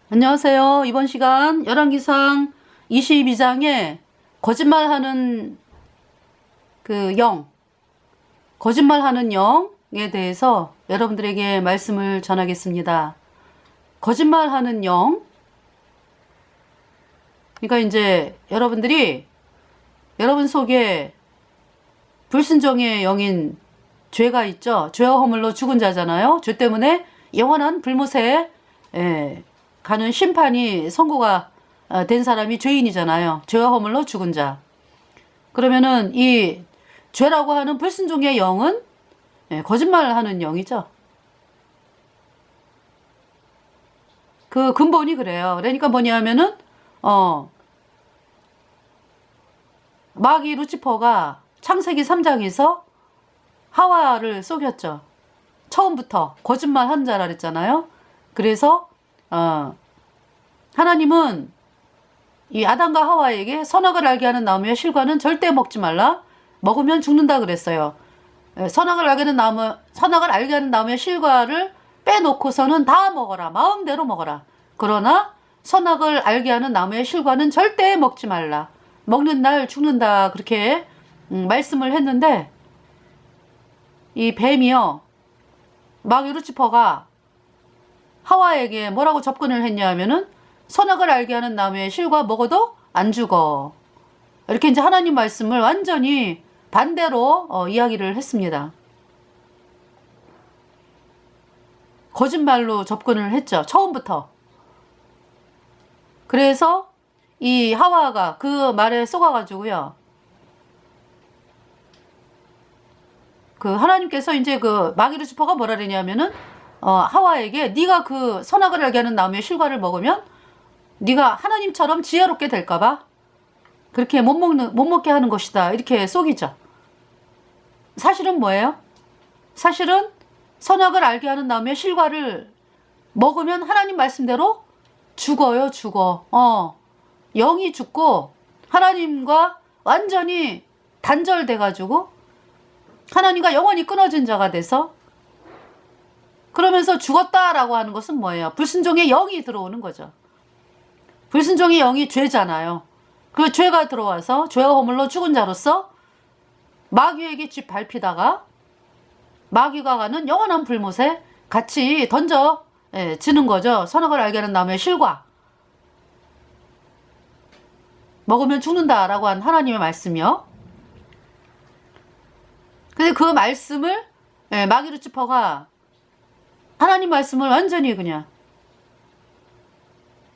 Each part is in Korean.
안녕하세요. 이번 시간 열왕기상 22장에 거짓말하는 거짓말하는 영에 대해서 여러분들에게 말씀을 전하겠습니다. 거짓말하는 영. 그러니까 이제 여러분들이 여러분 속에 불순종의 영인 죄가 있죠. 죄와 허물로 죽은 자잖아요. 죄 때문에 영원한 불못에 가는 심판이 선고가 된 사람이 죄인이잖아요. 죄와 허물로 죽은 자. 그러면은 이 죄라고 하는 불순종의 영은 거짓말하는 영이죠. 그 근본이 그래요. 그러니까 뭐냐면은 마귀 루치퍼가 창세기 3장에서 하와를 속였죠. 처음부터 거짓말한 자라 그랬잖아요. 그래서 하나님은 이 아담과 하와에게 선악을 알게 하는 나무의 실과는 절대 먹지 말라. 먹으면 죽는다 그랬어요. 선악을 알게 하는 나무의 실과를 빼놓고서는 다 먹어라. 마음대로 먹어라. 그러나 선악을 알게 하는 나무의 실과는 절대 먹지 말라. 먹는 날 죽는다. 그렇게 말씀을 했는데 이 뱀이요. 마귀 루치퍼가 하와에게 뭐라고 접근을 했냐 하면은 선악을 알게 하는 나무의 실과 먹어도 안 죽어. 이렇게 이제 하나님 말씀을 완전히 반대로 이야기를 했습니다. 거짓말로 접근을 했죠. 처음부터. 그래서 이 하와가 그 말에 속아가지고요. 그 하나님께서 이제 그 마귀 루시퍼가 뭐라 그러냐면은 하와에게 네가 그 선악을 알게 하는 나무의 실과를 먹으면 네가 하나님처럼 지혜롭게 될까봐 그렇게 못 먹게 하는 것이다. 이렇게 속이죠. 사실은 뭐예요? 사실은 선악을 알게 하는 나무의 실과를 먹으면 하나님 말씀대로 죽어요. 죽어. 영이 죽고 하나님과 완전히 단절돼가지고 하나님과 영원히 끊어진 자가 돼서 그러면서 죽었다라고 하는 것은 뭐예요? 불순종의 영이 들어오는 거죠. 불순종의 영이 죄잖아요. 그 죄가 들어와서 죄와 허물로 죽은 자로서 마귀에게 쥐 밟히다가 마귀가 가는 영원한 불못에 같이 던져지는 거죠. 선악을 알게 하는 나무의 실과. 먹으면 죽는다라고 한 하나님의 말씀이요. 근데 그 말씀을 마귀 루치퍼가 하나님 말씀을 완전히 그냥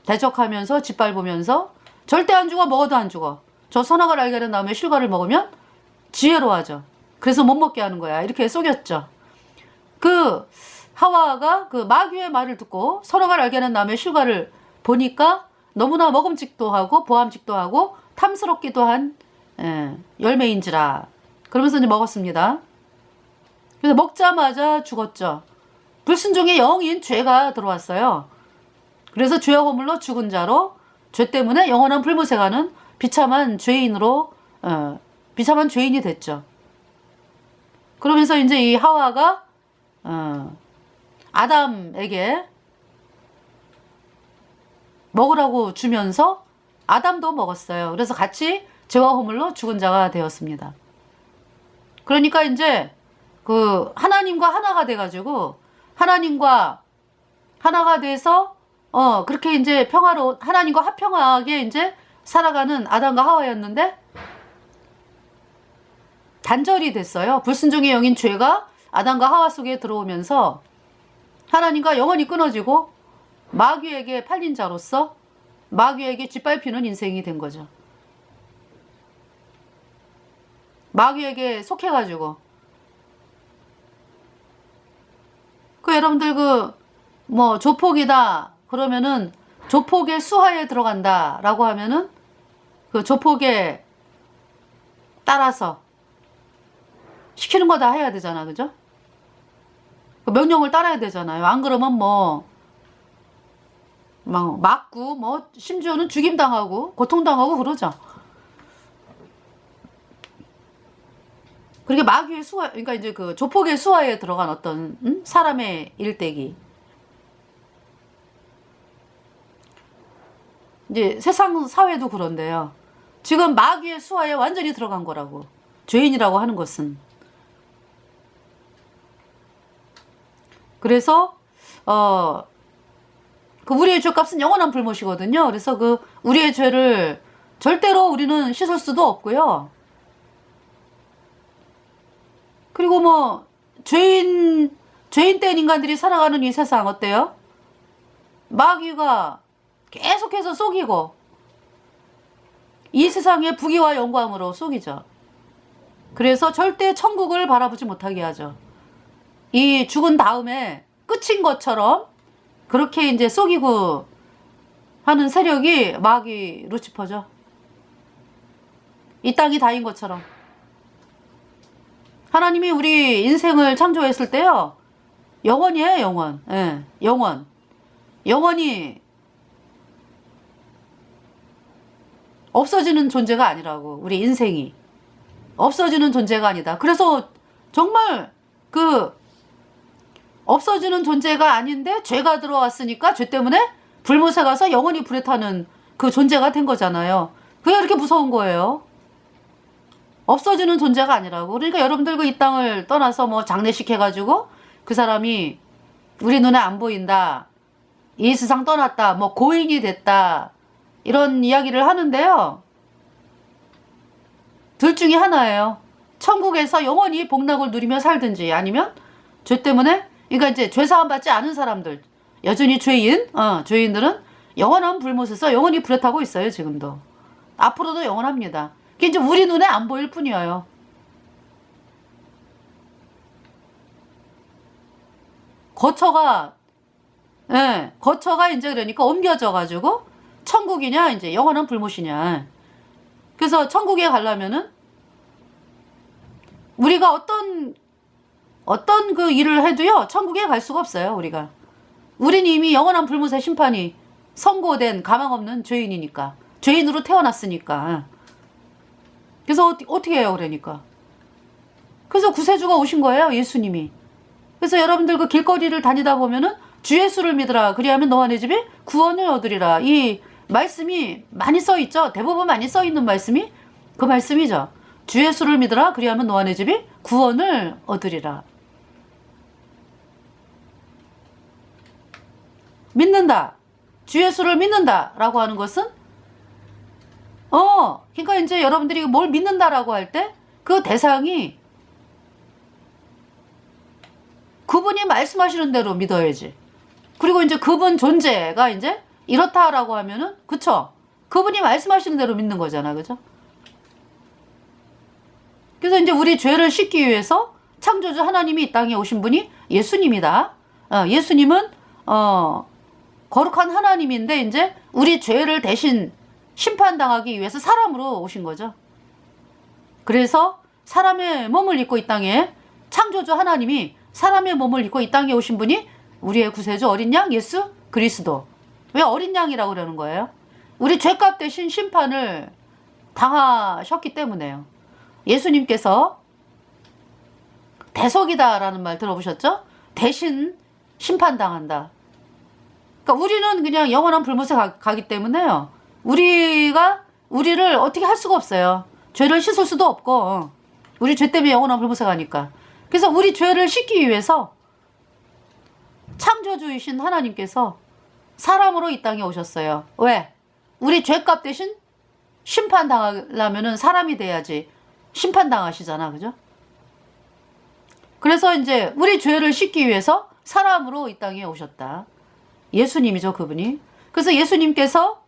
대적하면서 짓밟으면서 절대 안 죽어. 먹어도 안 죽어. 저 선악을 알게 하는 나무의 실과를 먹으면 지혜로워져. 그래서 못 먹게 하는 거야. 이렇게 속였죠. 그 하와가 그 마귀의 말을 듣고 선악을 알게 하는 나무의 실과를 보니까 너무나 먹음직도 하고 보암직도 하고 탐스럽기도 한 열매인지라. 그러면서 이제 먹었습니다. 그래서 먹자마자 죽었죠. 불순종의 영인 죄가 들어왔어요. 그래서 죄와 허물로 죽은 자로 죄 때문에 영원한 불못에 가는 비참한 죄인으로 비참한 죄인이 됐죠. 그러면서 이제 이 하와가 아담에게 먹으라고 주면서 아담도 먹었어요. 그래서 같이 죄와 허물로 죽은 자가 되었습니다. 그러니까 이제 그 하나님과 하나가 돼가지고 하나님과 하나가 돼서 그렇게 이제 하나님과 화평하게 이제 살아가는 아담과 하와였는데 단절이 됐어요. 불순종의 영인 죄가 아담과 하와 속에 들어오면서 하나님과 영원히 끊어지고 마귀에게 팔린 자로서 마귀에게 짓밟히는 인생이 된 거죠. 마귀에게 속해가지고 여러분들 조폭이다 그러면은 조폭의 수하에 들어간다 라고 하면은 그 조폭에 따라서 시키는 거 다 해야 되잖아. 그죠? 그 명령을 따라야 되잖아요. 안 그러면 막 맞고 심지어는 죽임당하고 고통당하고 그러죠. 그러니까 마귀의 수하, 그러니까 이제 그 조폭의 수하에 들어간 어떤 사람의 일대기. 이제 세상 사회도 그런데요. 지금 마귀의 수하에 완전히 들어간 거라고. 죄인이라고 하는 것은. 그래서 그 우리의 죄값은 영원한 불못이거든요. 그래서 그 우리의 죄를 절대로 우리는 씻을 수도 없고요. 그리고 뭐 죄인된 인간들이 살아가는 이 세상 어때요? 마귀가 계속해서 속이고 이 세상의 부귀와 영광으로 속이죠. 그래서 절대 천국을 바라보지 못하게 하죠. 이 죽은 다음에 끝인 것처럼 그렇게 이제 속이고 하는 세력이 마귀 루치퍼죠. 이 땅이 다인 것처럼. 하나님이 우리 인생을 창조했을 때요. 영원이에요, 영원. 예, 영원. 영원히 없어지는 존재가 아니라고. 우리 인생이. 없어지는 존재가 아니다. 그래서 정말 그 없어지는 존재가 아닌데 죄가 들어왔으니까 죄 때문에 불못에 가서 영원히 불에 타는 그 존재가 된 거잖아요. 그게 그렇게 무서운 거예요. 없어지는 존재가 아니라고. 그러니까 여러분들 그 이 땅을 떠나서 뭐 장례식 해가지고 그 사람이 우리 눈에 안 보인다. 이 세상 떠났다. 뭐 고인이 됐다. 이런 이야기를 하는데요. 둘 중에 하나예요. 천국에서 영원히 복락을 누리며 살든지 아니면 죄 때문에 그러니까 이제 죄사함 받지 않은 사람들 여전히 죄인들은 영원한 불못에서 영원히 불에 타고 있어요. 지금도. 앞으로도 영원합니다. 그게 이제 우리 눈에 안 보일 뿐이에요. 거처가 이제 그러니까 옮겨져 가지고 천국이냐 이제 영원한 불못이냐. 그래서 천국에 가려면은 우리가 어떤 그 일을 해도요 천국에 갈 수가 없어요. 우리는 이미 영원한 불못의 심판이 선고된 가망 없는 죄인이니까. 죄인으로 태어났으니까. 그래서 어떻게 해요? 그러니까. 그래서 구세주가 오신 거예요. 예수님이. 그래서 여러분들 그 길거리를 다니다 보면은 주 예수를 믿으라. 그리하면 너와 내 집이 구원을 얻으리라. 이 말씀이 많이 써 있죠. 대부분 많이 써 있는 말씀이 그 말씀이죠. 주 예수를 믿으라. 그리하면 너와 내 집이 구원을 얻으리라. 믿는다. 주 예수를 믿는다. 라고 하는 것은 그러니까 이제 여러분들이 뭘 믿는다라고 할 때 그 대상이 그분이 말씀하시는 대로 믿어야지. 그리고 이제 그분 존재가 이제 이렇다라고 하면은 그쵸? 그분이 말씀하시는 대로 믿는 거잖아. 그죠? 그래서 이제 우리 죄를 씻기 위해서 창조주 하나님이 이 땅에 오신 분이 예수님이다. 예수님은 거룩한 하나님인데 이제 우리 죄를 대신 심판당하기 위해서 사람으로 오신 거죠. 그래서 사람의 몸을 입고 이 땅에 창조주 하나님이 사람의 몸을 입고 이 땅에 오신 분이 우리의 구세주 어린 양 예수 그리스도. 왜 어린 양이라고 그러는 거예요? 우리 죄값 대신 심판을 당하셨기 때문에요. 예수님께서 대속이다라는 말 들어보셨죠? 대신 심판당한다. 그러니까 우리는 그냥 영원한 불못에 가기 때문에요. 우리를 어떻게 할 수가 없어요. 죄를 씻을 수도 없고 우리 죄 때문에 영원한 불못에 가니까. 그래서 우리 죄를 씻기 위해서 창조주이신 하나님께서 사람으로 이 땅에 오셨어요. 왜? 우리 죄값 대신 심판당하려면은 사람이 돼야지 심판당하시잖아. 그죠? 그래서 이제 우리 죄를 씻기 위해서 사람으로 이 땅에 오셨다. 예수님이죠, 그분이. 그래서 예수님께서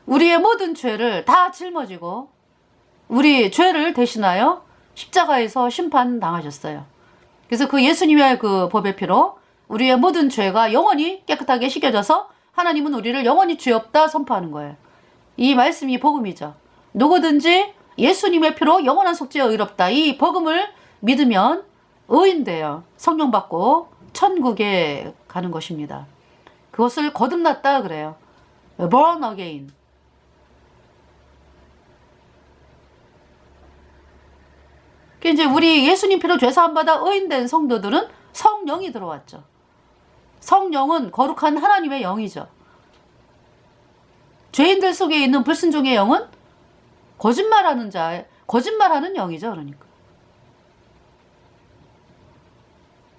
우리의 모든 죄를 다 짊어지고 우리 죄를 대신하여 십자가에서 심판당하셨어요. 그래서 그 예수님의 그 법의 피로 우리의 모든 죄가 영원히 깨끗하게 씻겨져서 하나님은 우리를 영원히 죄 없다 선포하는 거예요. 이 말씀이 복음이죠. 누구든지 예수님의 피로 영원한 속죄에 의롭다. 이 복음을 믿으면 의인돼요. 성령 받고 천국에 가는 것입니다. 그것을 거듭났다 그래요. born again. 이제 우리 예수님 피로 죄사함 받아 의인된 성도들은 성령이 들어왔죠. 성령은 거룩한 하나님의 영이죠. 죄인들 속에 있는 불순종의 영은 거짓말하는 자, 거짓말하는 영이죠. 그러니까.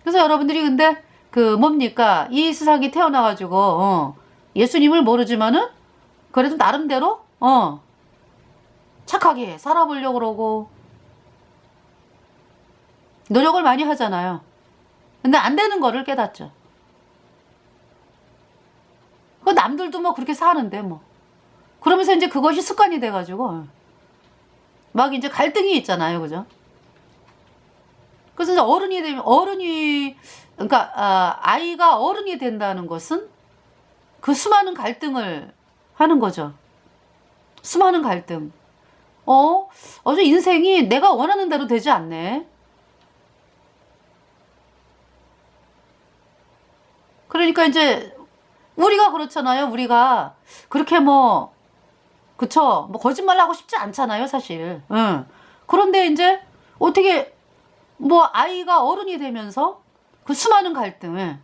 그래서 여러분들이 근데 그 뭡니까? 이 세상에 태어나가지고 예수님을 모르지만은 그래도 나름대로 착하게 살아보려고 그러고 노력을 많이 하잖아요. 근데 안 되는 거를 깨닫죠. 그 남들도 뭐 그렇게 사는데 뭐. 그러면서 이제 그것이 습관이 돼가지고 막 이제 갈등이 있잖아요. 그죠? 그래서 이제 어른이 되면 그러니까 아이가 어른이 된다는 것은 그 수많은 갈등을 하는 거죠. 수많은 갈등. 어제 인생이 내가 원하는 대로 되지 않네. 그러니까 이제 우리가 그렇잖아요. 우리가 그렇게 뭐 그쵸? 뭐 거짓말 하고 싶지 않잖아요, 사실. 응. 그런데 이제 어떻게 뭐 아이가 어른이 되면서 그 수많은 갈등을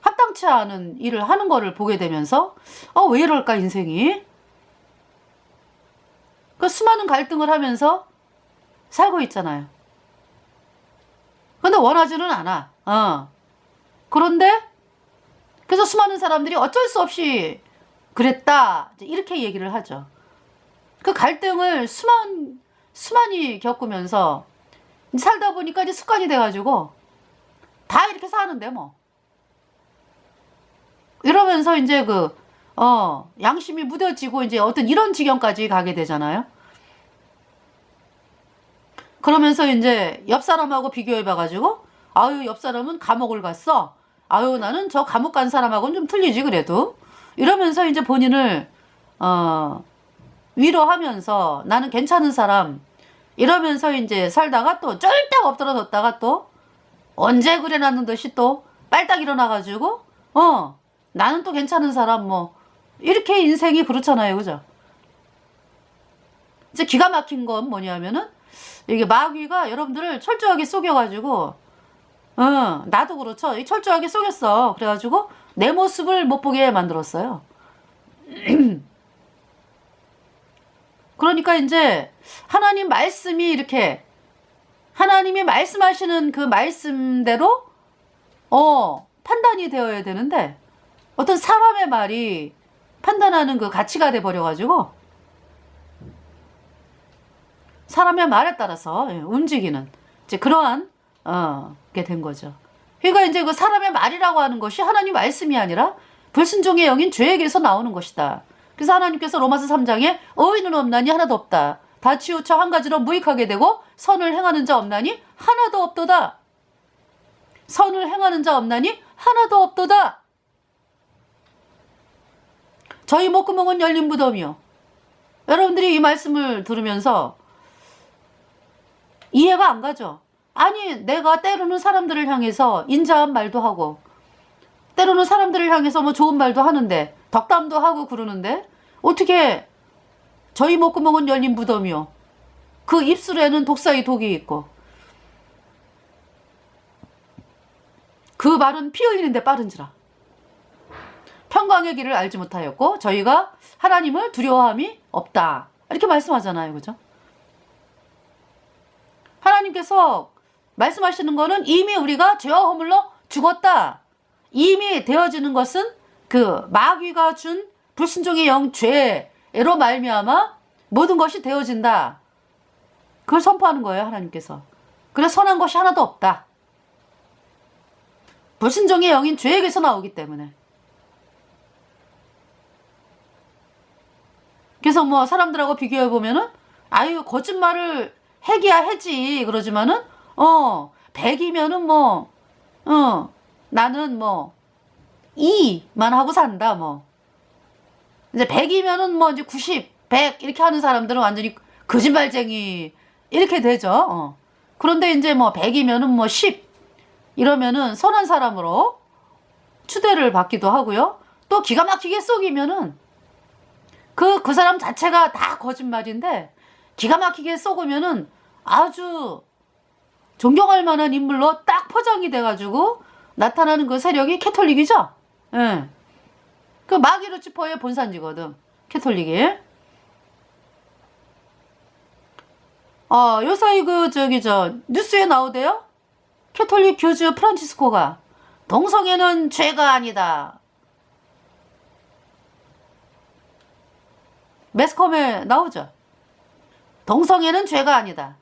합당치 않은 일을 하는 거를 보게 되면서 왜 이럴까 인생이? 그 수많은 갈등을 하면서 살고 있잖아요. 근데 원하지는 않아. 그런데 그래서 수많은 사람들이 어쩔 수 없이 그랬다 이렇게 얘기를 하죠. 그 갈등을 수많이 겪으면서 살다 보니까 이제 습관이 돼가지고 다 이렇게 사는데 뭐 이러면서 이제 양심이 무뎌지고 이제 어떤 이런 지경까지 가게 되잖아요. 그러면서 이제 옆 사람하고 비교해봐가지고 아유 옆 사람은 감옥을 갔어. 아유 나는 저 감옥 간 사람하고는 좀 틀리지 그래도. 이러면서 이제 본인을 위로하면서 나는 괜찮은 사람 이러면서 이제 살다가 또 쫄딱 엎드러졌다가 또 언제 그래놨는 듯이 또 빨딱 일어나가지고 나는 또 괜찮은 사람 뭐 이렇게 인생이 그렇잖아요. 그죠? 이제 기가 막힌 건 뭐냐면은 이게 마귀가 여러분들을 철저하게 속여가지고 나도 그렇죠. 철저하게 속였어. 그래가지고 내 모습을 못 보게 만들었어요. 그러니까 이제 하나님 말씀이 이렇게 하나님이 말씀하시는 그 말씀대로 판단이 되어야 되는데 어떤 사람의 말이 판단하는 그 가치가 돼 버려가지고 사람의 말에 따라서 움직이는 이제 그러한 게 된 거죠. 그러니까 이제 그 사람의 말이라고 하는 것이 하나님 말씀이 아니라 불순종의 영인 죄에게서 나오는 것이다. 그래서 하나님께서 로마서 3장에 의인은 없나니 하나도 없다. 다 치우쳐 한 가지로 무익하게 되고 선을 행하는 자 없나니 하나도 없도다. 선을 행하는 자 없나니 하나도 없도다. 저희 목구멍은 열린 무덤이요. 여러분들이 이 말씀을 들으면서 이해가 안 가죠. 아니 내가 때로는 사람들을 향해서 인자한 말도 하고 때로는 사람들을 향해서 뭐 좋은 말도 하는데 덕담도 하고 그러는데 어떻게 저희 목구멍은 열린 무덤이요. 그 입술에는 독사의 독이 있고 그 말은 피 흘리는데 빠른지라. 평강의 길을 알지 못하였고 저희가 하나님을 두려워함이 없다. 이렇게 말씀하잖아요. 그죠? 하나님께서 말씀하시는 거는 이미 우리가 죄와 허물로 죽었다. 이미 되어지는 것은 그 마귀가 준 불순종의 영 죄로 말미암아 모든 것이 되어진다. 그걸 선포하는 거예요. 하나님께서. 그래서 선한 것이 하나도 없다. 불순종의 영인 죄에게서 나오기 때문에. 그래서 뭐 사람들하고 비교해 보면은 아유 거짓말을 해기야 해지 그러지만은 100이면은 뭐 나는 뭐 2만 하고 산다 뭐. 이제 100이면은 뭐 이제 90, 100 이렇게 하는 사람들은 완전히 거짓말쟁이 이렇게 되죠. 그런데 이제 뭐 100이면은 뭐 10 이러면은 선한 사람으로 추대를 받기도 하고요. 또 기가 막히게 속이면은 그 사람 자체가 다 거짓말인데 기가 막히게 속으면은 아주 존경할 만한 인물로 딱 포장이 돼가지고 나타나는 그 세력이 캐톨릭이죠. 예. 그 마기루치퍼의 본산지거든, 캐톨릭이. 요사이 뉴스에 나오대요. 캐톨릭 교주 프란치스코가 동성애는 죄가 아니다. 매스컴에 나오죠. 동성애는 죄가 아니다.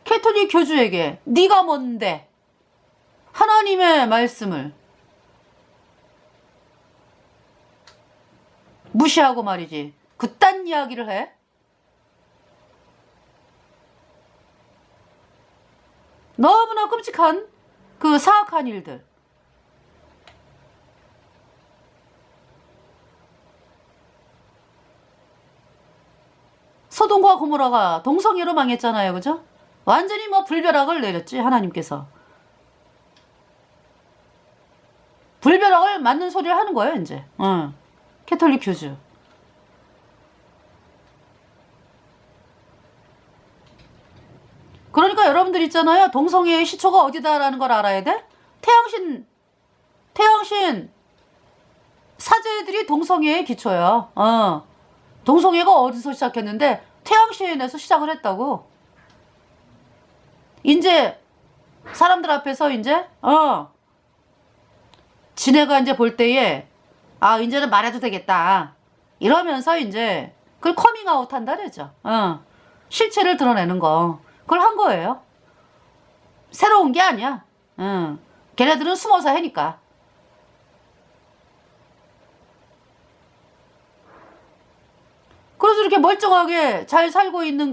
캐톨릭 교주에게 네가 뭔데 하나님의 말씀을 무시하고 말이지 그딴 이야기를 해? 너무나 끔찍한 그 사악한 일들. 소돔과 고모라가 동성애로 망했잖아요, 그죠? 완전히 뭐 불벼락을 내렸지, 하나님께서. 불벼락을 맞는 소리를 하는 거예요, 이제. 캐톨릭 교주. 그러니까 여러분들 있잖아요. 동성애의 시초가 어디다라는 걸 알아야 돼? 태양신 사제들이 동성애의 기초야. 동성애가 어디서 시작했는데 태양신에서 시작을 했다고. 이제 사람들 앞에서 이제 지네가 이제 볼 때에 이제는 말해도 되겠다 이러면서 이제 그걸 커밍아웃 한다 그러죠. 실체를 드러내는 거. 그걸 한 거예요. 새로운 게 아니야. 걔네들은 숨어서 하니까. 그래서 이렇게 멀쩡하게 잘 살고 있는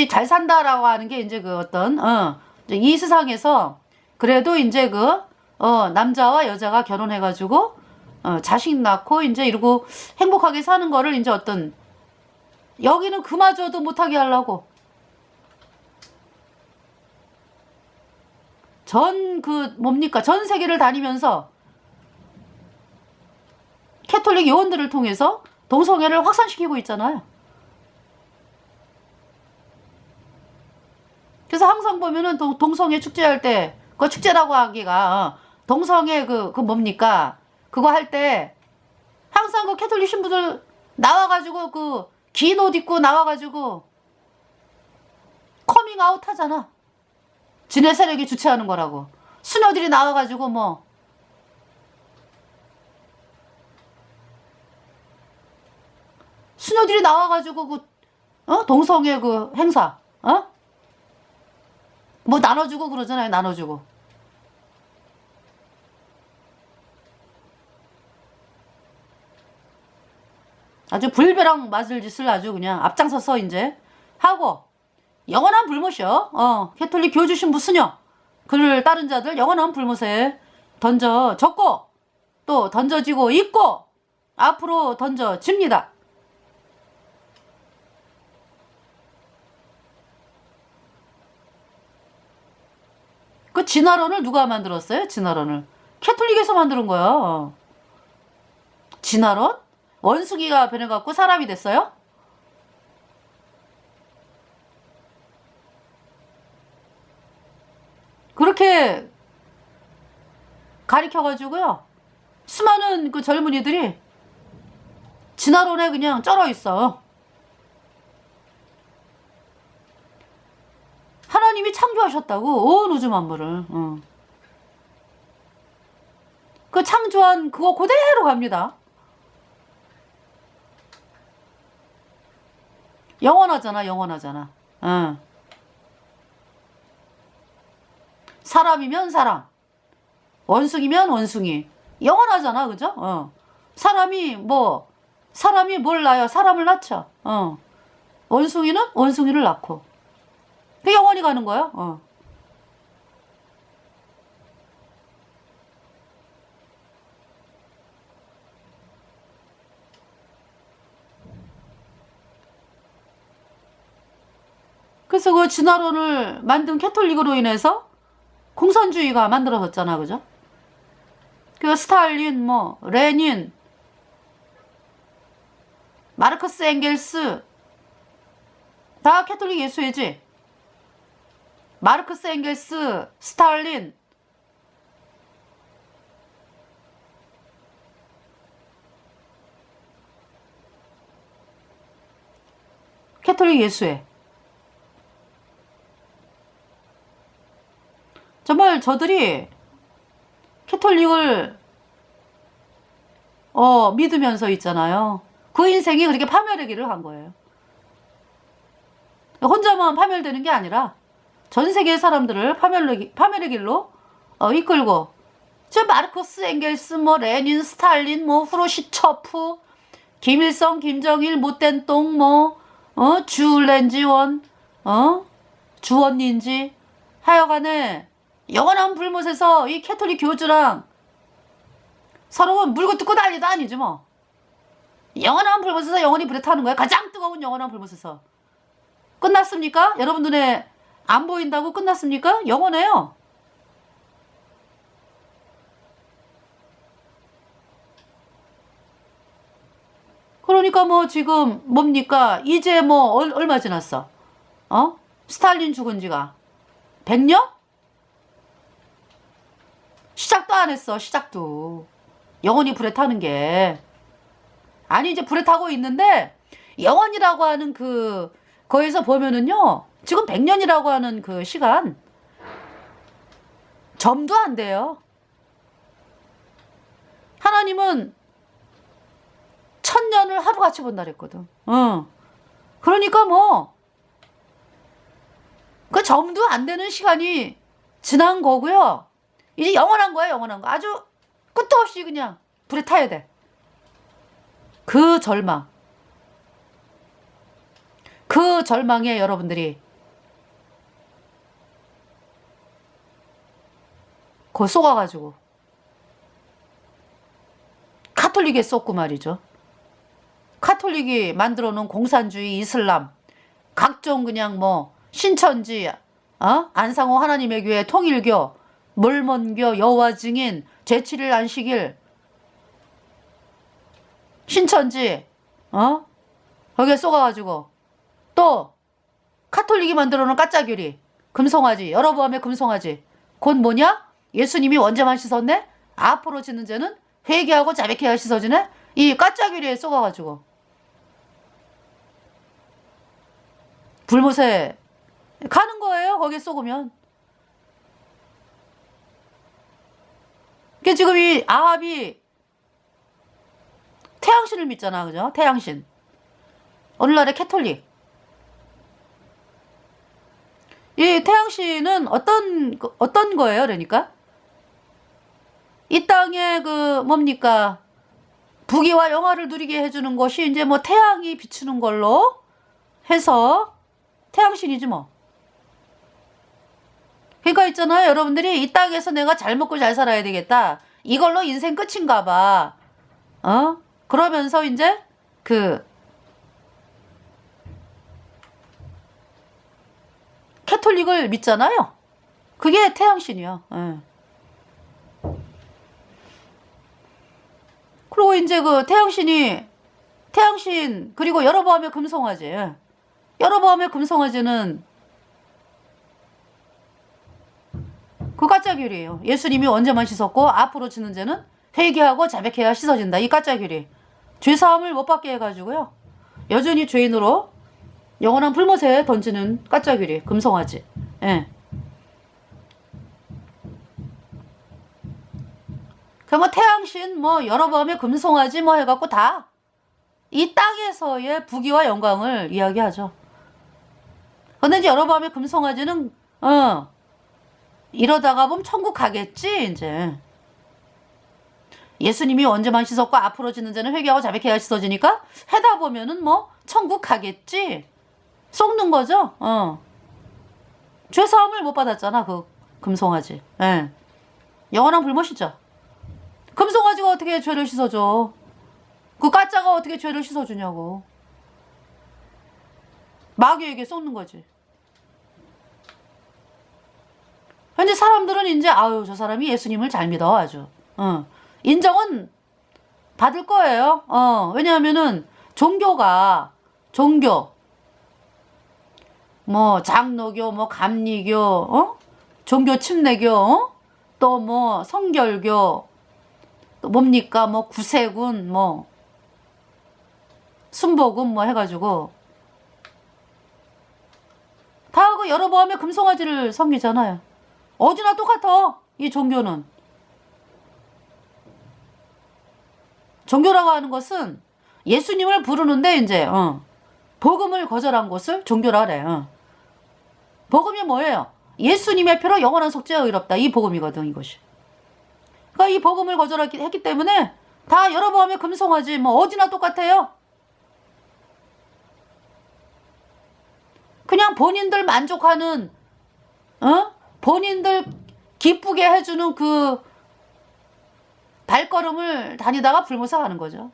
잘 산다라고 하는 게 이제 이 세상에서 그래도 이제 남자와 여자가 결혼해가지고 자식 낳고 이제 이러고 행복하게 사는 거를 이제 여기는 그마저도 못하게 하려고 전 세계를 다니면서 캐톨릭 요원들을 통해서 동성애를 확산시키고 있잖아요. 그래서 항상 보면은 동성애 축제할 때, 그 축제라고 하기가, 동성애 그거 할 때, 항상 캐톨릭 신부들 나와가지고 긴 옷 입고 나와가지고 커밍아웃 하잖아. 지네 세력이 주최하는 거라고. 수녀들이 나와가지고 수녀들이 나와가지고 동성애 행사 나눠주고 그러잖아요. 나눠주고. 아주 불벼락 맞을 짓을 아주 그냥 앞장서서 이제 하고 영원한 불못이요. 캐톨릭 교주 신부 수녀 그를 따른 자들 영원한 불못에 던져졌고 또 던져지고 있고 앞으로 던져집니다. 그 진화론을 누가 만들었어요? 진화론을 캐톨릭에서 만드는 거야. 진화론? 원숭이가 변해갖고 사람이 됐어요? 그렇게 가리켜가지고요. 수많은 젊은이들이 진화론에 그냥 쩔어 있어. 하나님이 창조하셨다고 온 우주 만물을. 그 창조한 그거 그대로 갑니다. 영원하잖아. 사람이면 사람, 원숭이면 원숭이. 영원하잖아, 그죠? 사람이 뭘 낳아요? 사람을 낳죠. 원숭이는 원숭이를 낳고. 그 영원히 가는 거야. 그래서 그 진화론을 만든 캐톨릭으로 인해서 공산주의가 만들어졌잖아, 그죠? 그 스탈린, 레닌, 마르크스 엥겔스 다 캐톨릭 예수회지. 마르크스 엥겔스, 스탈린 캐톨릭 예수회. 정말 저들이 캐톨릭을 믿으면서 있잖아요. 그 인생이 그렇게 파멸의 길을 간 거예요. 혼자만 파멸되는 게 아니라 전 세계의 사람들을 파멸의 길로 이끌고, 저 마르크스, 엥겔스, 뭐 레닌, 스탈린, 뭐 후르시초프, 김일성, 김정일, 못된 똥, 뭐 주렌지원, 주원닌지, 하여간에 영원한 불못에서 이 캐톨릭 교주랑 서로 물고 뜯고 난리도 아니지 뭐. 영원한 불못에서 영원히 불에 타는 거야. 가장 뜨거운 영원한 불못에서. 끝났습니까? 여러분 눈에 안 보인다고 끝났습니까? 영원해요. 그러니까 뭐 지금 뭡니까? 이제 뭐 얼마 지났어? 스탈린 죽은 지가 100년? 시작도 안 했어. 시작도. 영원히 불에 타는 게. 아니 이제 불에 타고 있는데 영원이라고 하는 거기서 보면은요, 지금 100년이라고 하는 그 시간 점도 안 돼요. 하나님은 1000년을 하루같이 본다 그랬거든. 그러니까 뭐 그 점도 안 되는 시간이 지난 거고요. 이제 영원한 거야. 영원한 거. 아주 끝도 없이 그냥 불에 타야 돼. 그 절망. 그 절망에 여러분들이 그 쏘가가지고 카톨릭에 쏟고 말이죠. 카톨릭이 만들어 놓은 공산주의, 이슬람, 각종 그냥 뭐 신천지, 안상호 하나님의 교회, 통일교, 몰몬교, 여호와 증인, 제7일 안식일, 신천지, 거기에 쏘가가지고 또 카톨릭이 만들어 놓은 까짜교리, 금송아지, 여러보암의 금송아지, 곧 뭐냐? 예수님이 원죄만 씻었네? 앞으로 짓는 죄는 회개하고 자백해야 씻어지네? 이 까짜교리에 쏘가가지고 불못에 가는 거예요. 거기에 쏘으면. 지금 이 아합이 태양신을 믿잖아. 그죠? 태양신. 오늘날의 캐톨릭. 이 태양신은 어떤 거예요? 그러니까 이 땅에 뭡니까? 부귀와 영화를 누리게 해주는 것이 이제 뭐 태양이 비추는 걸로 해서 태양신이지 뭐. 그러니까 있잖아요. 여러분들이 이 땅에서 내가 잘 먹고 잘 살아야 되겠다. 이걸로 인생 끝인가 봐. 그러면서 이제 캐톨릭을 믿잖아요. 그게 태양신이야. 그리고 이제 태양신, 그리고 여러보암의 금송아지. 여러보암의 금송아지는 그 까짜교리예요. 예수님이 원죄만 씻었고 앞으로 지는 죄는 회개하고 자백해야 씻어진다. 이 까짜교리. 죄사함을 못 받게 해가지고요. 여전히 죄인으로 영원한 불못에 던지는 까짜교리. 금송아지. 예. 뭐 태양신, 뭐 여러보암의 금송아지 뭐 해갖고 다 이 땅에서의 부귀와 영광을 이야기하죠. 근데 이제 여러보암의 금송아지는 이러다가 보면 천국 가겠지. 이제 예수님이 원죄만 씻었고 앞으로 짓는 죄는 회개하고 자백해야 씻어지니까 해다 보면은 뭐 천국 가겠지. 속는 거죠. 죄사함을 못 받았잖아. 그 금송아지. 예. 영원한 불못이죠. 금송아지가 어떻게 죄를 씻어줘? 그 가짜가 어떻게 죄를 씻어주냐고. 마귀에게 쏟는 거지. 현재 사람들은 이제 저 사람이 예수님을 잘 믿어 아주. 인정은 받을 거예요. 왜냐하면은 종교 뭐 장로교, 뭐 감리교, 종교 침례교, 또 뭐 성결교, 또 뭡니까 뭐 구세군, 뭐 순복음 뭐 해가지고 그 여로보암의 금송아지를 섬기잖아요. 어디나 똑같아. 이 종교는. 종교라고 하는 것은 예수님을 부르는데 이제 복음을 거절한 것을 종교라 그래. 복음이 뭐예요? 예수님의 피로 영원한 속죄가 의롭다. 이 복음이거든, 이것이. 그러니까 이 복음을 거절했기 때문에 다 여로보암의 금송아지 뭐 어디나 똑같아요. 그냥 본인들 만족하는, 본인들 기쁘게 해주는 그 발걸음을 다니다가 불모사하는 거죠.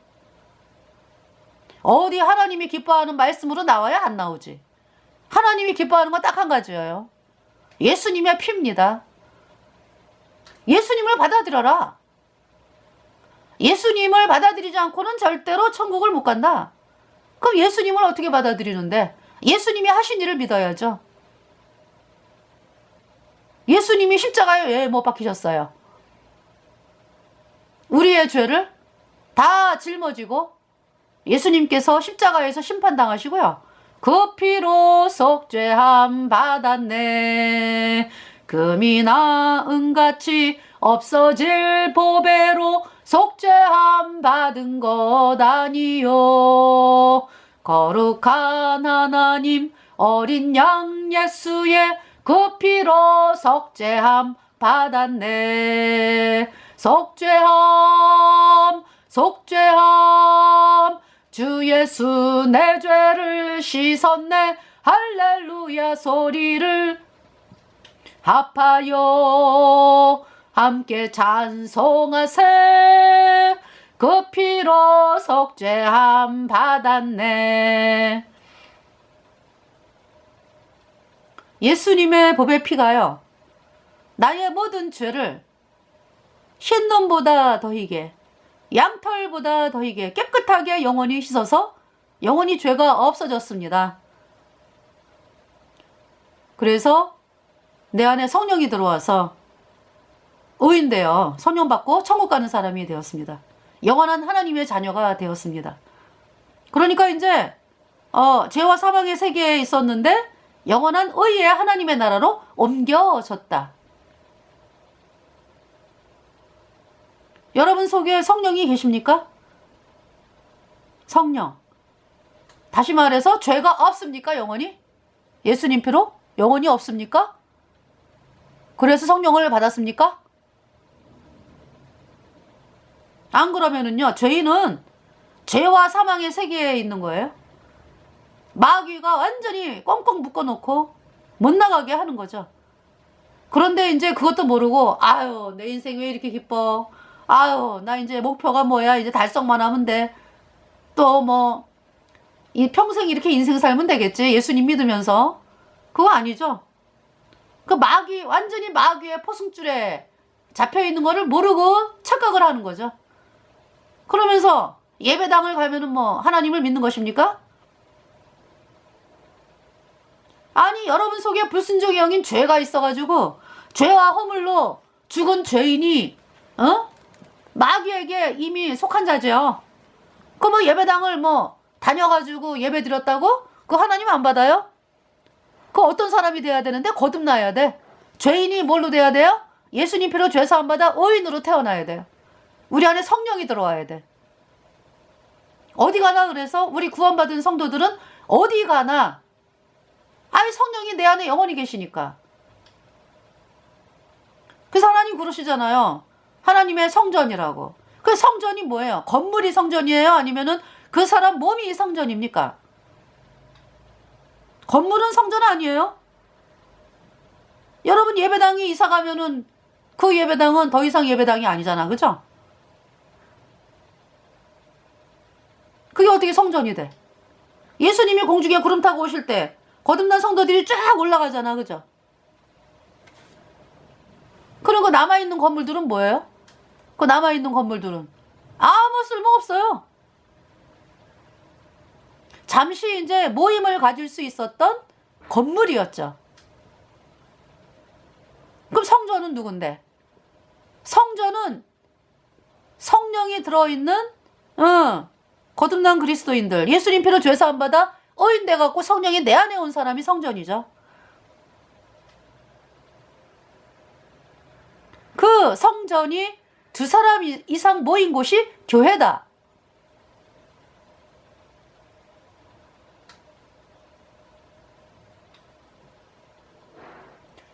어디 하나님이 기뻐하는 말씀으로 나와야 안 나오지. 하나님이 기뻐하는 건 딱 한 가지예요. 예수님의 피입니다. 예수님을 받아들여라. 예수님을 받아들이지 않고는 절대로 천국을 못 간다. 그럼 예수님을 어떻게 받아들이는데? 예수님이 하신 일을 믿어야죠. 예수님이 십자가에 왜 못 박히셨어요? 우리의 죄를 다 짊어지고 예수님께서 십자가에서 심판당하시고요. 그 피로 속죄함 받았네. 금이나 은같이 없어질 보배로 속죄함 받은 것 아니요. 거룩한 하나님 어린 양 예수의 그 피로 속죄함 받았네. 속죄함 속죄함 주 예수 내 죄를 씻었네. 할렐루야 소리를 합하여 함께 찬송하세. 그 피로 속죄함 받았네. 예수님의 보배 피가요, 나의 모든 죄를 흰눈보다 더히게, 양털보다 더히게 깨끗하게 영원히 씻어서 영원히 죄가 없어졌습니다. 그래서 내 안에 성령이 들어와서 의인되어 성령 받고 천국 가는 사람이 되었습니다. 영원한 하나님의 자녀가 되었습니다. 그러니까 이제 죄와 사망의 세계에 있었는데 영원한 의의 하나님의 나라로 옮겨졌다. 여러분 속에 성령이 계십니까? 성령. 다시 말해서 죄가 없습니까? 영원히? 예수님 피로? 영원히 없습니까? 그래서 성령을 받았습니까? 안 그러면은요, 죄인은 죄와 사망의 세계에 있는 거예요. 마귀가 완전히 꽁꽁 묶어놓고 못 나가게 하는 거죠. 그런데 이제 그것도 모르고, 아유, 내 인생 왜 이렇게 기뻐? 아유, 나 이제 목표가 뭐야? 이제 달성만 하면 돼. 또 뭐, 이 평생 이렇게 인생 살면 되겠지. 예수님 믿으면서. 그거 아니죠. 그 완전히 마귀의 포승줄에 잡혀있는 거를 모르고 착각을 하는 거죠. 그러면서 예배당을 가면은 뭐 하나님을 믿는 것입니까? 아니, 여러분 속에 불순종의 영인 죄가 있어가지고 죄와 허물로 죽은 죄인이 마귀에게 이미 속한 자죠. 그 뭐 예배당을 뭐 다녀가지고 예배 드렸다고? 그 하나님 안 받아요? 그 어떤 사람이 돼야 되는데? 거듭나야 돼. 죄인이 뭘로 돼야 돼요? 예수님 피로 죄 사함 받아 의인으로 태어나야 돼요. 우리 안에 성령이 들어와야 돼. 어디 가나 그래서 우리 구원받은 성도들은 어디 가나 아예 성령이 내 안에 영원히 계시니까. 그래서 하나님 그러시잖아요. 하나님의 성전이라고. 그 성전이 뭐예요? 건물이 성전이에요? 아니면은 그 사람 몸이 성전입니까? 건물은 성전 아니에요? 여러분 예배당이 이사 가면은 그 예배당은 더 이상 예배당이 아니잖아. 그죠? 그게 어떻게 성전이 돼? 예수님이 공중에 구름 타고 오실 때 거듭난 성도들이 쫙 올라가잖아. 그죠? 그리고 남아있는 건물들은 뭐예요? 그 남아있는 건물들은 아무 쓸모없어요. 잠시 이제 모임을 가질 수 있었던 건물이었죠. 그럼 성전은 누군데? 성전은 성령이 들어있는 거듭난 그리스도인들, 예수님 피로 죄사함 받아 의인 돼갖고 성령이 내 안에 온 사람이 성전이죠. 그 성전이 두 사람 이상 모인 곳이 교회다.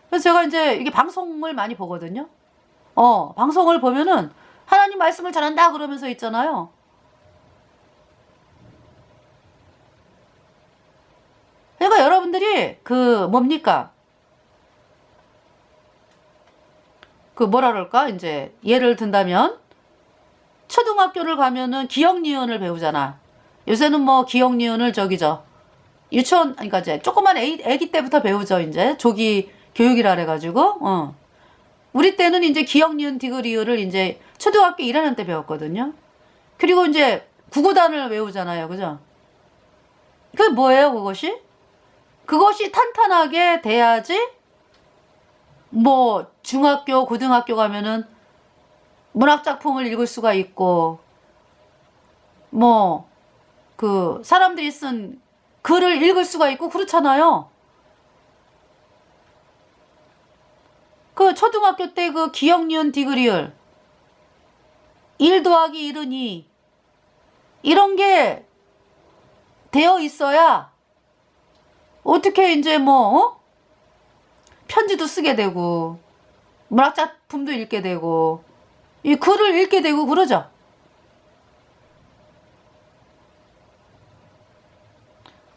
그래서 제가 이제 이게 방송을 많이 보거든요. 방송을 보면은 하나님 말씀을 잘한다 그러면서 있잖아요. 그러니까 여러분들이 그 뭡니까? 그 뭐라 그럴까? 이제 예를 든다면 초등학교를 가면은 기억 니은을 배우잖아. 요새는 뭐 기억 니은을 저기죠. 유치원 그러니까 이제 조그만 애기 때부터 배우죠. 이제 조기 교육이라 그래가지고 우리 때는 이제 기억 니은 디귿리을을 이제 초등학교 1학년 때 배웠거든요. 그리고 이제 구구단을 외우잖아요. 그죠? 그게 뭐예요, 그것이? 그것이 탄탄하게 돼야지 뭐 중학교, 고등학교 가면은 문학작품을 읽을 수가 있고 뭐 그 사람들이 쓴 글을 읽을 수가 있고 그렇잖아요. 그 초등학교 때 그 기억 니은 디귿리을 1 더하기 1은 2 이런 게 되어 있어야 어떻게 이제 뭐 편지도 쓰게 되고 문학작품도 읽게 되고 이 글을 읽게 되고 그러죠.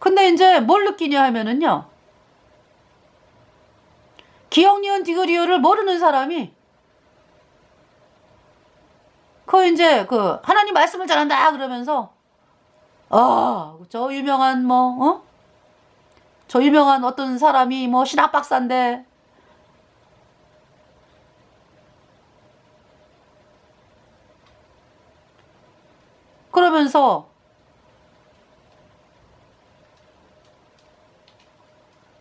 근데 이제 뭘 느끼냐 하면은요. 기억 니은 디귿리을을 모르는 사람이 그 이제 그 하나님 말씀을 잘한다 그러면서 저 유명한 저 유명한 어떤 사람이 뭐 신학 박사인데 그러면서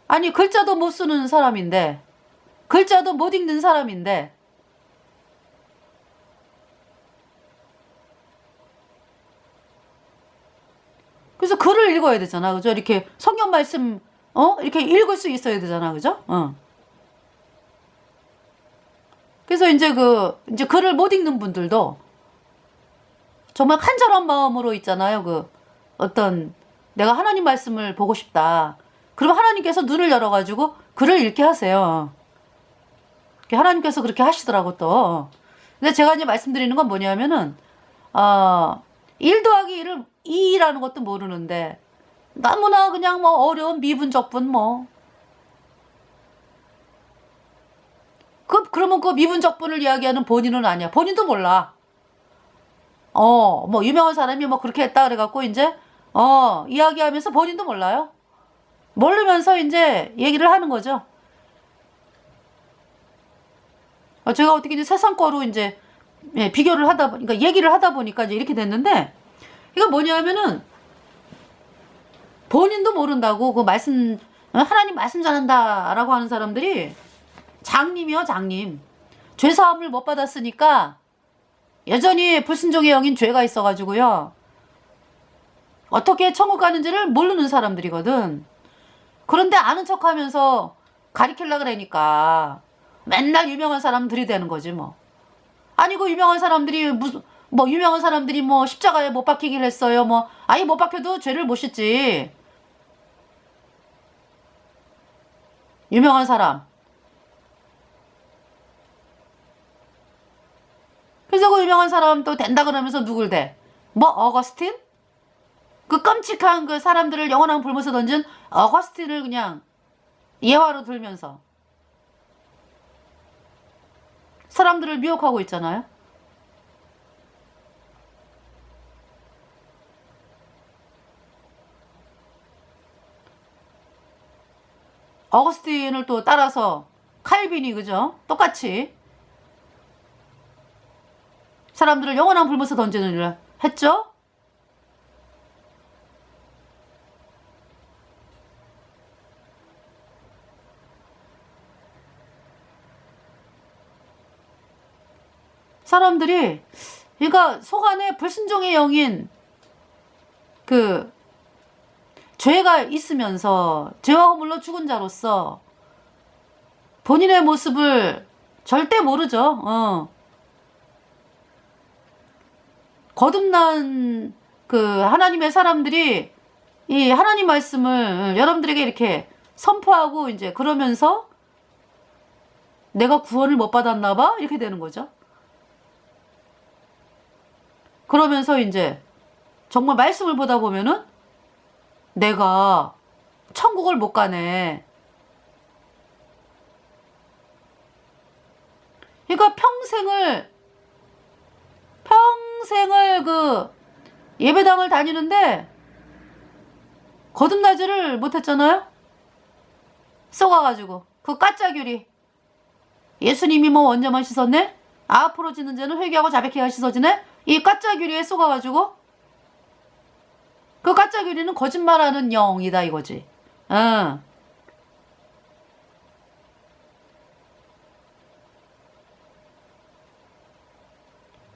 아니 글자도 못 쓰는 사람인데 글자도 못 읽는 사람인데 그래서 글을 읽어야 되잖아. 그죠? 이렇게 성경 말씀 이렇게 읽을 수 있어야 되잖아. 그죠? 그래서 이제 이제 글을 못 읽는 분들도 정말 간절한 마음으로 있잖아요. 그 어떤 내가 하나님 말씀을 보고 싶다. 그럼 하나님께서 눈을 열어가지고 글을 읽게 하세요. 하나님께서 그렇게 하시더라고 또. 근데 제가 이제 말씀드리는 건 뭐냐면은 1 더하기 1을 2라는 것도 모르는데 너무나 그냥 뭐 어려운 미분적분 그러면 그 미분적분을 이야기하는 본인은 아니야. 본인도 몰라. 뭐 유명한 사람이 뭐 그렇게 했다 그래갖고 이제 이야기하면서 본인도 몰라요. 모르면서 이제 얘기를 하는 거죠. 제가 어떻게 이제 세상 거로 이제 비교를 하다 보니까 얘기를 하다 보니까 이제 이렇게 됐는데 이거 뭐냐면은 본인도 모른다고 그 말씀 하나님 말씀 잘한다라고 하는 사람들이 장님이요, 장님. 죄사함을 못 받았으니까 여전히 불순종의 영인 죄가 있어가지고요. 어떻게 천국 가는지를 모르는 사람들이거든. 그런데 아는 척하면서 가리키려 그러니까 맨날 유명한 사람 들이대는 거지 뭐. 아니 그 유명한 사람들이 무슨 유명한 사람들이 뭐 십자가에 못 박히길 했어요. 아니 못 박혀도 죄를 못 씻지. 유명한 사람. 그래서 그 유명한 사람 또 된다 그러면서 누굴 대? 어거스틴? 그 끔찍한 그 사람들을 영원한 불못에 던진 어거스틴을 그냥 예화로 들면서 사람들을 미혹하고 있잖아요. 어거스틴을 또 따라서 칼빈이 그죠? 똑같이 사람들을 영원한 불못에 던지는 일을 했죠? 사람들이 그러니까 속 안에 불순종의 영인 그 죄가 있으면서 죄와 허물로 죽은 자로서 본인의 모습을 절대 모르죠. 거듭난 그 하나님의 사람들이 이 하나님 말씀을 여러분들에게 이렇게 선포하고 이제 그러면서 내가 구원을 못 받았나 봐? 이렇게 되는 거죠. 그러면서 이제 정말 말씀을 보다 보면은 내가 천국을 못 가네. 그러니까 평생을 그 예배당을 다니는데 거듭나지를 못했잖아요. 썩어가지고 그 까짜귤이 예수님이 뭐 언제만 씻었네? 앞으로 지는 죄는 회개하고 자백해야 씻어지네? 이 까짜귤이에 썩어가지고 그 까짜귤이는 거짓말하는 영이다 이거지.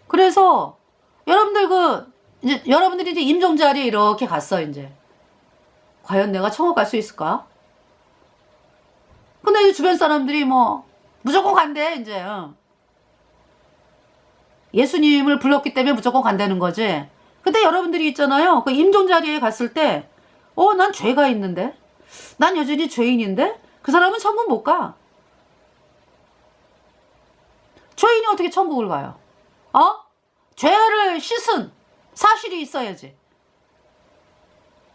그래서 여러분들이 이제 임종 자리에 이렇게 갔어 이제. 과연 내가 천국 갈 수 있을까? 근데 이제 주변 사람들이 뭐 무조건 간대 이제. 예수님을 불렀기 때문에 무조건 간다는 거지. 근데 여러분들이 있잖아요. 그 임종 자리에 갔을 때, 난 죄가 있는데, 난 여전히 죄인인데, 그 사람은 천국 못 가. 죄인이 어떻게 천국을 가요? 죄를 씻은 사실이 있어야지.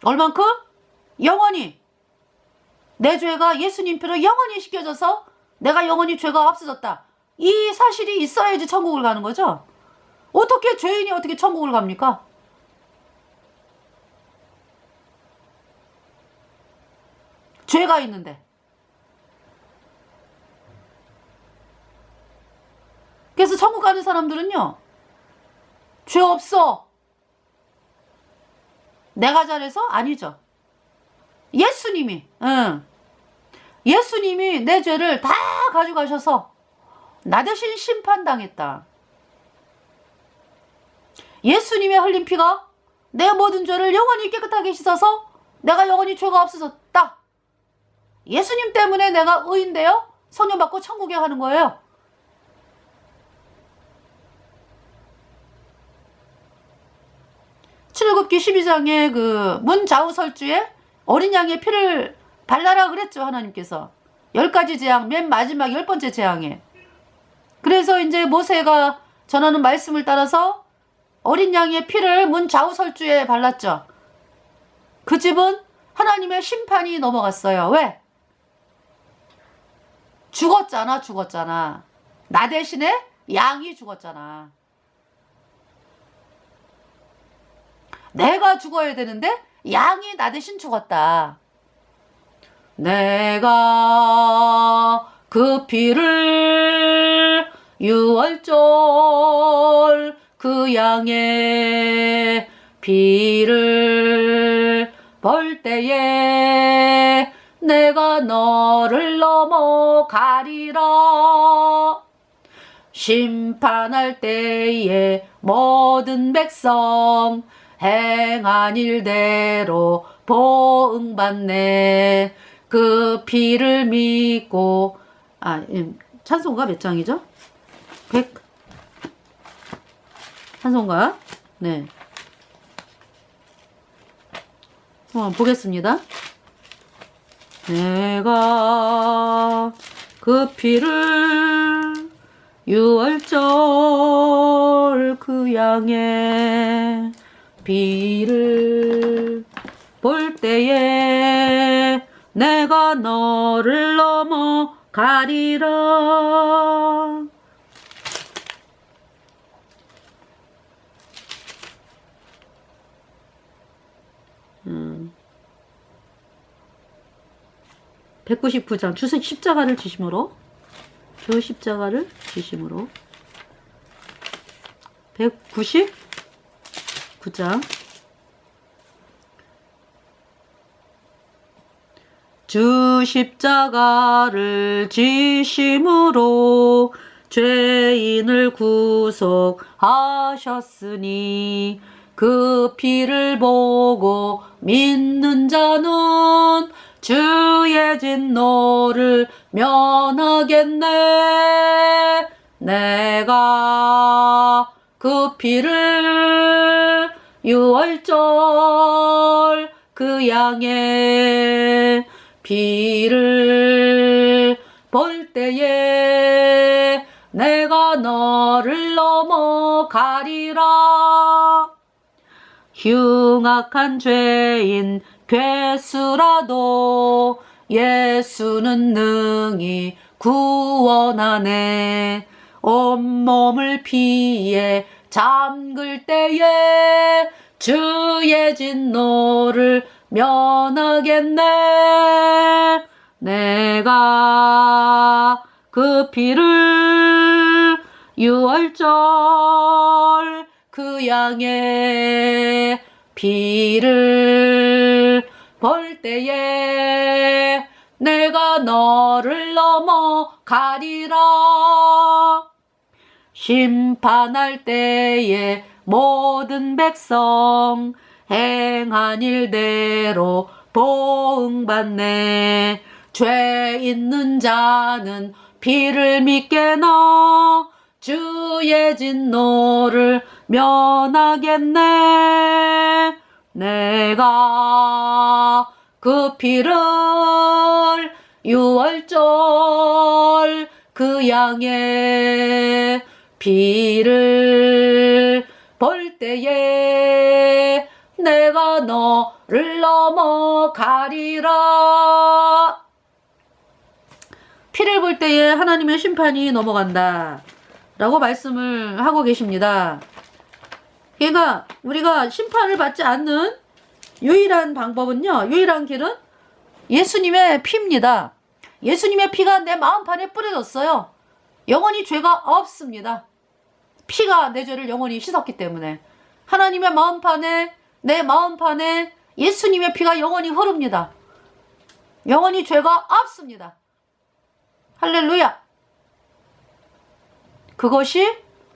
얼만큼? 영원히. 내 죄가 예수님 피로 영원히 씻겨져서 내가 영원히 죄가 없어졌다. 이 사실이 있어야지 천국을 가는 거죠. 어떻게 죄인이 어떻게 천국을 갑니까? 죄가 있는데. 그래서 천국 가는 사람들은요. 죄 없어. 내가 잘해서? 아니죠. 예수님이 내 죄를 다 가져가셔서 나 대신 심판당했다. 예수님의 흘린 피가 내 모든 죄를 영원히 깨끗하게 씻어서 내가 영원히 죄가 없어졌다. 예수님 때문에 내가 의인되어 성령 받고 천국에 가는 거예요. 출애굽기 12장에 그 문 좌우설주에 어린 양의 피를 발라라 그랬죠. 하나님께서 10가지 재앙 맨 마지막 10번째 재앙에. 그래서 이제 모세가 전하는 말씀을 따라서 어린 양의 피를 문 좌우설주에 발랐죠. 그 집은 하나님의 심판이 넘어갔어요. 왜? 죽었잖아. 나 대신에 양이 죽었잖아. 내가 죽어야 되는데 양이 나 대신 죽었다. 내가 그 피를 유월절 그 양의 피를 벌 때에 내가 너를 넘어가리라. 심판할 때에 모든 백성 행한 일대로 보응받네. 그 피를 믿고 찬송가 몇 장이죠? 100 찬송가 네. 보겠습니다. 내가 그 피를 유월절 그 양의 피를 볼 때에 내가 너를 넘어가리라. 199장 주 십자가를 지심으로 199장 주 십자가를 지심으로 죄인을 구속하셨으니 그 피를 보고 믿는 자는 주의 진노를 면하겠네. 내가 그 피를 유월절 그 양의 피를 볼 때에 내가 너를 넘어가리라. 흉악한 죄인 괴수라도 예수는 능히 구원하네. 온몸을 피에 잠글 때에 주의 진노를 면하겠네. 내가 그 피를 유월절 그 양의 피를 볼 때에 내가 너를 넘어가리라. 심판할 때에 모든 백성 행한 일대로 보응받네. 죄 있는 자는 피를 믿게나 주의 진노를 면하겠네. 내가 그 피를 유월절 그 양의 피를 볼 때에 내가 너를 넘어가리라. 피를 볼 때에 하나님의 심판이 넘어간다 라고 말씀을 하고 계십니다. 그러니까 우리가 심판을 받지 않는 유일한 방법은요, 유일한 길은 예수님의 피입니다. 예수님의 피가 내 마음판에 뿌려졌어요. 영원히 죄가 없습니다. 피가 내 죄를 영원히 씻었기 때문에 하나님의 마음판에, 내 마음판에 예수님의 피가 영원히 흐릅니다. 영원히 죄가 없습니다. 할렐루야. 그것이